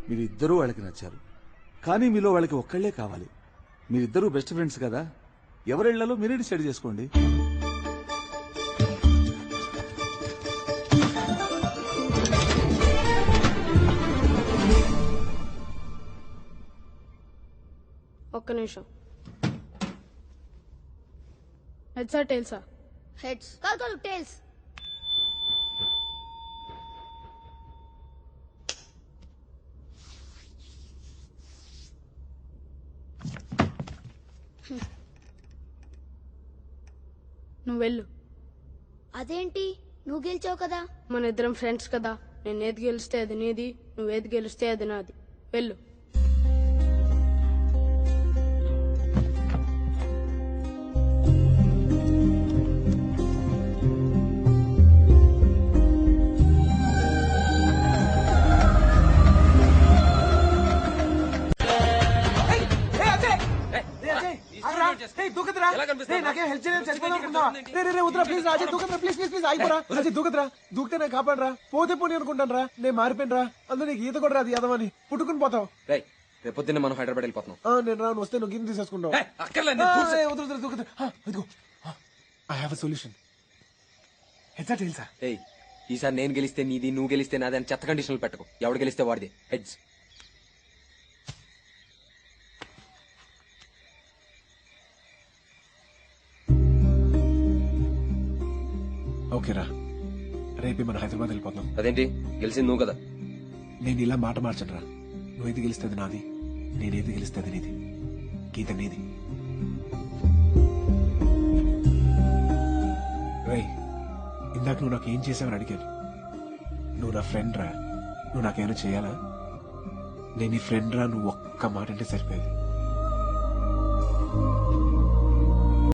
మీరిద్దరూ వాళ్ళకి నచ్చారు, కానీ మీలో వాళ్ళకి ఒక్కళ్లే కావాలి. మీరిద్దరూ బెస్ట్ ఫ్రెండ్స్ కదా, ఎవరిళ్లలో మీరే డిసైడ్ చేసుకోండి. ఒక్క నిమిషం. హెడ్సా టైల్సా? హెడ్స్ కాదు టైల్స్. నువ్వు వెళ్ళు. అదేంటి, నువ్వు గెలిచావు కదా? మన ఇద్దరం ఫ్రెండ్స్ కదా, నేను ఏది గెలిస్తే అది నీది, నువ్వేది గెలిస్తే అది నాది. వెళ్ళు. దూకితే నేను కాపాడరా, పోతే పోనీ అనుకుంటాను రా. నేను మారిపోయిన రా, అందులో నీకు ఈత కూడా రాదు యాదవని పుట్టుకుని పోతావు. రేపొద్దున్నే మనం హైదరాబాద్ వెళ్ళిపోతున్నాం. నేను రాను, వస్తే నువ్వు గిన్నె తీసేసుకుంటావు. I have a solution. హెడ్సా టైల్సా? ఈసారి నేను గెలిస్తే నీది, నువ్వు గెలిస్తే నాది అని చెత్త కండిషన్లు పెట్టకు. ఎవడు గెలిస్తే వాడిది. హెడ్స్. ఓకేరా, రేపే మనం హైదరాబాద్ వెళ్ళిపోతాం. అదేంటి, గెలిచింది నువ్వు కదా. నేను ఇలా మాట మార్చను రా. నువ్వేది గెలిస్తుంది నాది, నేనేది గెలిస్తుంది నీది. గీత నీది. రేయ్, ఇందాక నువ్వు నాకు ఏం చేసావని అడిగాను. నువ్వు నా ఫ్రెండ్ రా, నువ్వు నాకేమైనా చేయాలా? నేను నీ ఫ్రెండ్ రా, నువ్వు ఒక్క మాట అంటే సరిపోయేది.